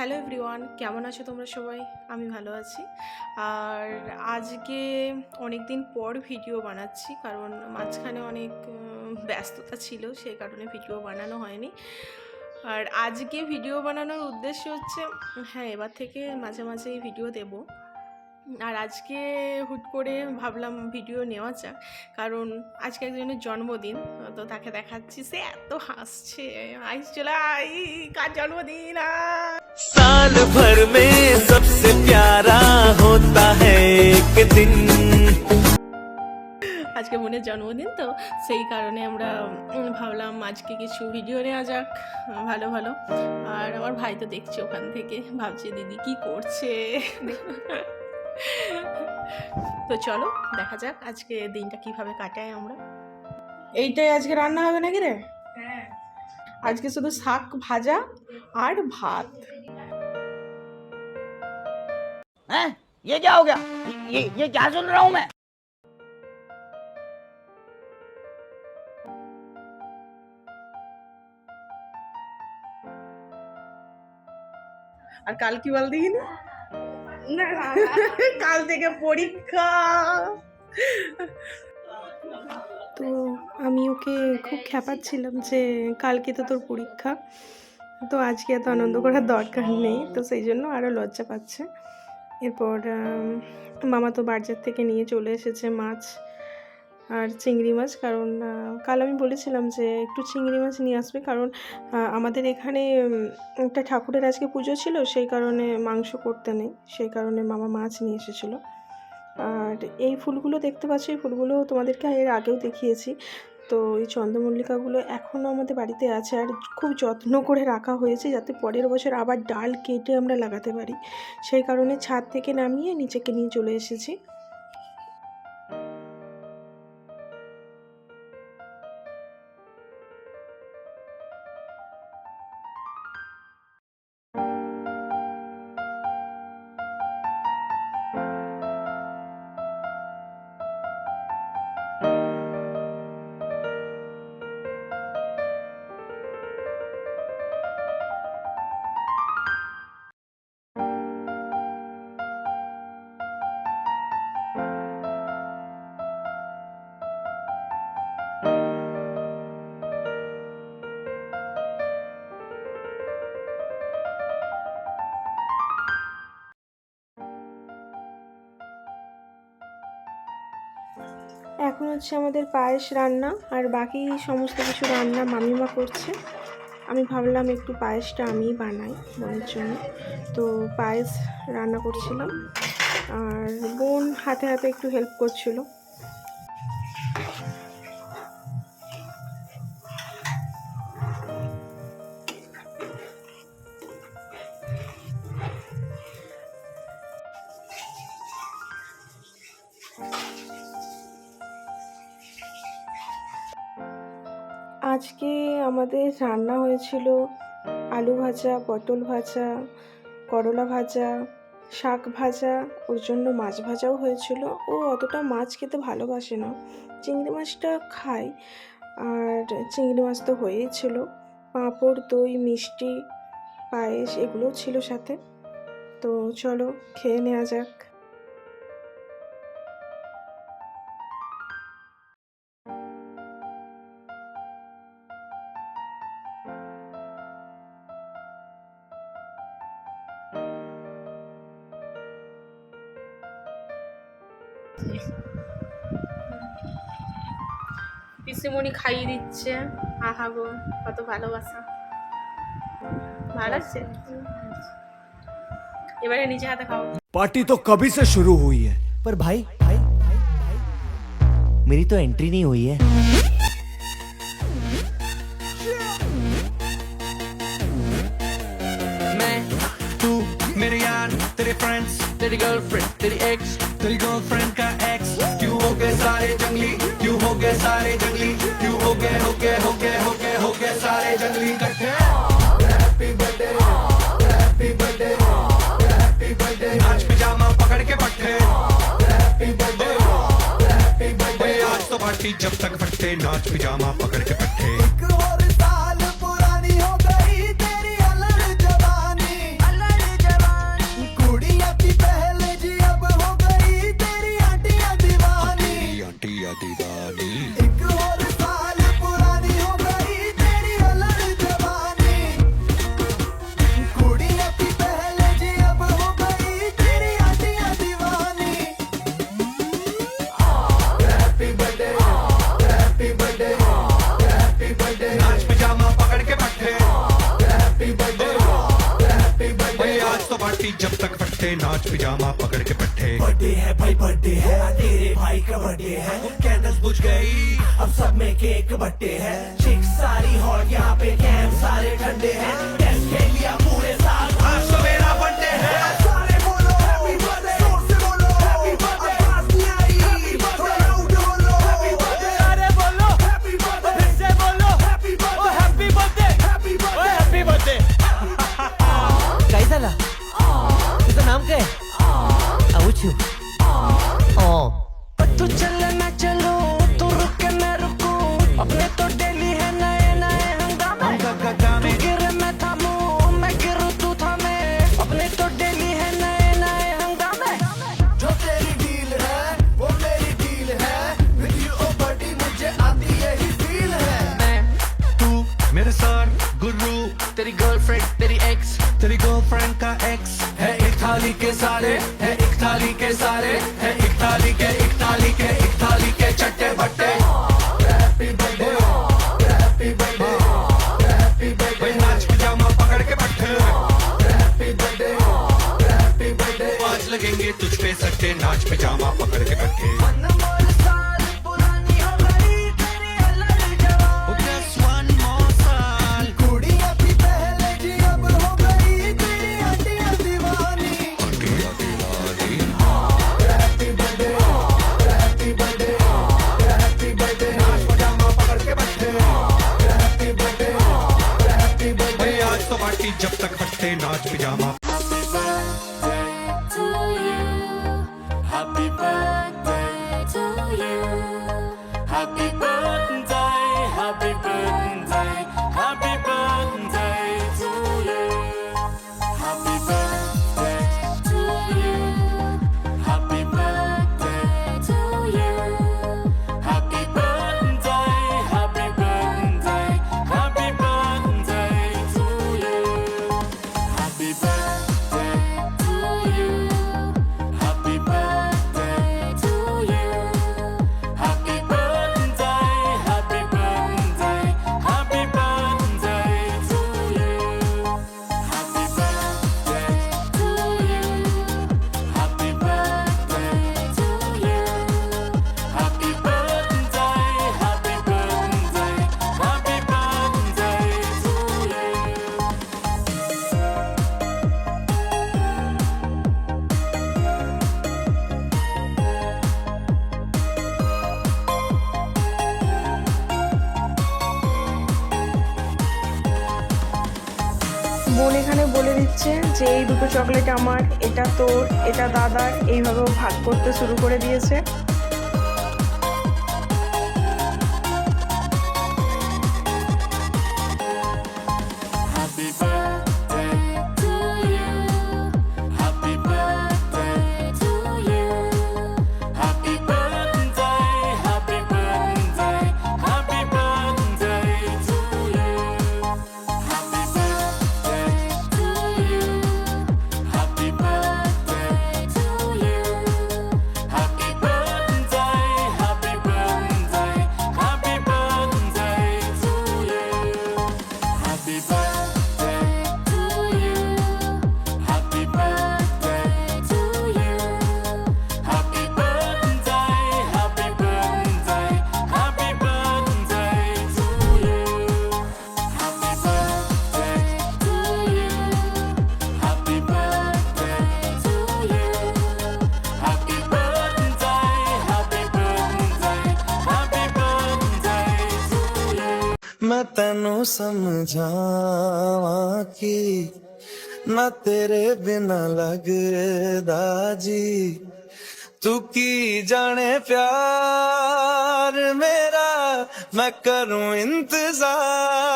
Hello everyone, কেমন আছো তোমরা সবাই? আমি ভালো আছি। আর আজকে অনেক দিন পর ভিডিও বানাচ্ছি, কারণ মাঝখানে অনেক ব্যস্ততা ছিল, সেই কারণে ভিডিও বানানো হয়নি। আর আজকে ভিডিও বানানোর উদ্দেশ্য হচ্ছে, হ্যাঁ, এবার থেকে মাঝে মাঝেই ভিডিও দেব। আর আজকে হুট করে ভাবলাম ভিডিও নেওয়া যাক, কারণ আজকে একজনের জন্মদিন, তো তাকে দেখাচ্ছি। সে এত হাসছে, আইস চলে আই, কার জন্মদিন। साल भर में सबसे प्यारा होता है एक दिन। আজকে বোনের জন্মদিন, তো সেই কারণে আমরা ভাবলাম আজকে কিছু ভিডিও নেওয়া যাক, ভালো ভালো। আর আমার ভাই তো দেখছে ওখান থেকে, ভাবছে দিদি কি করছে। তো চলো দেখা যাক আজকে দিনটা কিভাবে কাটাই আমরা। এইটাই আজকে রান্না হবে নাকি রে? হ্যাঁ, আজকে শুধু শাক ভাজা আর ভাত। हैं? ये क्या हो गया? ये क्या सुन रहा हूँ मैं? আর কাল কি বল দেখিনি? কাল থেকে পরীক্ষা। তো আমি ওকে খুব খ্যাপাচ্ছিলাম যে কালকে তো তোর পরীক্ষা, তো আজকে এত আনন্দ করার দরকার নেই, তো সেই জন্য আরও লজ্জা পাচ্ছে। এরপর মামা তো বাজার থেকে নিয়ে চলে এসেছে মাছ আর চিংড়ি মাছ, কারণ কাল আমি বলেছিলাম যে একটু চিংড়ি মাছ নিয়ে আসবে, কারণ আমাদের এখানে একটা ঠাকুরের আজকে পুজো ছিল, সেই কারণে মাংস করতে নেই, সেই কারণে মামা মাছ নিয়ে এসেছিলো। আর এই ফুলগুলো দেখতে পাচ্ছ, এই ফুলগুলো তোমাদেরকে এর আগেও দেখিয়েছি। তো এই চন্দ্রমল্লিকাগুলো এখনও আমাদের বাড়িতে আছে, আর খুব যত্ন করে রাখা হয়েছে যাতে পরের বছর আবার ডাল কেটে আমরা লাগাতে পারি, সেই কারণে ছাদ থেকে নামিয়ে নিচেকে নিয়ে চলে এসেছি। এখন হচ্ছে আমাদের পায়েস রান্না, আর বাকি সমস্ত কিছু রান্না মামিমা করছে। আমি ভাবলাম একটু পায়েসটা আমিই বানাই বোনের জন্য, তো পায়েস রান্না করছিলাম, আর বোন হাতে হাতে একটু হেল্প করছিল। আজকে আমাদের রান্না হয়েছিল আলু ভাজা, পটল ভাজা, করলা ভাজা, শাক ভাজা, ওর জন্য মাছ ভাজাও হয়েছিল। ও অতটা মাছ খেতে ভালোবাসে না, চিংড়ি মাছটা খায়, আর চিংড়ি মাছ তো হয়েই ছিল। পাঁপড়, দই, মিষ্টি, পায়েস এগুলোও ছিল সাথে। তো চলো খেয়ে নেওয়া যাক। পিসিমণি খাইয়ে দিচ্ছে, আহা গো কত ভালোবাসা। ভালো লাগছে? এবারে নিজে হাতে খাও। पार्टी तो कभी से शुरू हुई है, पर भाई भाई भाई भाई मेरी तो एंट्री नहीं हुई है। मैं तू मेरे यार, तेरे फ्रेंड्स, तेरी गर्लफ्रेंड, तेरी एक्स, तेरी गर्लफ्रेंड का एक्स, क्यों हो गए सारे जंगली, क्यों हो गए सारे जंगली, क्यों हो गए हो गए हो गए हो गए हो गए सारे जंगली इकट्ठे। Happy birthday, happy birthday, happy birthday, नाच पिजामा पकड़ के पट्टे, हैप्पी बर्थडे, हैप्पी बर्थडे, आज तो पार्टी जब तक फटते, नाच पिजामा पकड़ के पट्टे। एक और साल पुरानी हो गई तेरी अलग जवानी, अलग पार्टी जब तक फटते नाच पिजामा पकड़ के पट्टे बर्थडे है भाई बर्थडे है तेरे भाई का बर्थडे है कैंडल्स बुझ गई अब सब में केक बट्टे है चिक सारी हॉट यहाँ पे कैंप सारे ठंडे हैं टेस्ट खेल लिया पूरे साल आज तो मेरा बर्थडे है सारे बोलो हैप्पी बर्थडे जोर से बोलो हैप्पी बर्थडे आवाज नहीं आई हैप्पी बर्थडे लाउड बोलो हैप्पी बर्थडे अरे बोलो हैप्पी बर्थडे फिर से बोलो हैप्पी बर्थडे ओ happy birthday happy birthday happy birthday काय झाला तुझं नाम काय आऊचू तू चले मैं चलूं तू रुके मैं रुकूं अपने तो डेली है नए नए हंगामे तू गिरे मैं थामूं मैं गिरूं तू थामे अपने तो डेली है नए नए हंगामे जो तेरी डील है वो मेरी डील है विद यू ओ बडी मुझे आती यही फील है मैं तू मेरे सर गुरु तेरी गर्लफ्रेंड तेरी एक्स तेरी गर्लफ्रेंड का एक्स है एक थाली के सारे है एक थाली के सारे है एक थाली के एक थाली के एक थाली के चट्टे बट्टे happy birthday happy birthday happy birthday नाच पिजामा पकड़ के बैठे हैप्पी बर्थडे हैप्पी बर्थडे आज लगेंगे तुझ पे सट्टे नाच पिजामा पकड़ के बैठे अनमोल साल पुरानी हो गई तेरी अलग जवानी Just one more साल कुड़ी अभी पहले जी अब हो गई तेरी हड्डियां दीवानी happy birthday happy birthday happy birthday नाच पजामा पकड़ के बैठे हैप्पी बर्थडे आज तो पार्टी जब तक फटते नाच pyjama Happy birthday to you. Happy birthday, happy birthday, happy birthday to you. Happy birthday to you. Happy birthday to you. Happy birthday, happy birthday, happy birthday to you. Happy birthday to you. Happy birthday to you. Happy birthday, happy birthday, happy birthday to you. Happy birthday to you. Happy birthday to you. Happy birthday, happy birthday, happy birthday to you. বোন এখানে বলে দিচ্ছে যে এই দুটো chocolate আমার, এটা তোর, এটা দাদার, এইভাবে ও ভাগ করতে শুরু করে দিয়েছে। Happy birthday to you. Happy birthday to you. Happy birthday, happy birthday, happy birthday to you. Happy birthday to you. Happy birthday to you. Happy birthday, happy birthday, happy birthday to you. Happy birthday to you. Happy birthday to you. Happy birthday, happy birthday, happy birthday to you. Happy birthday to you. Happy birthday to you. Happy birthday, happy birthday, happy birthday to you. मैं तेनू समझावा कि ना तेरे बिना लगदा जी तू की जाने प्यार मेरा मैं करूं इंतजार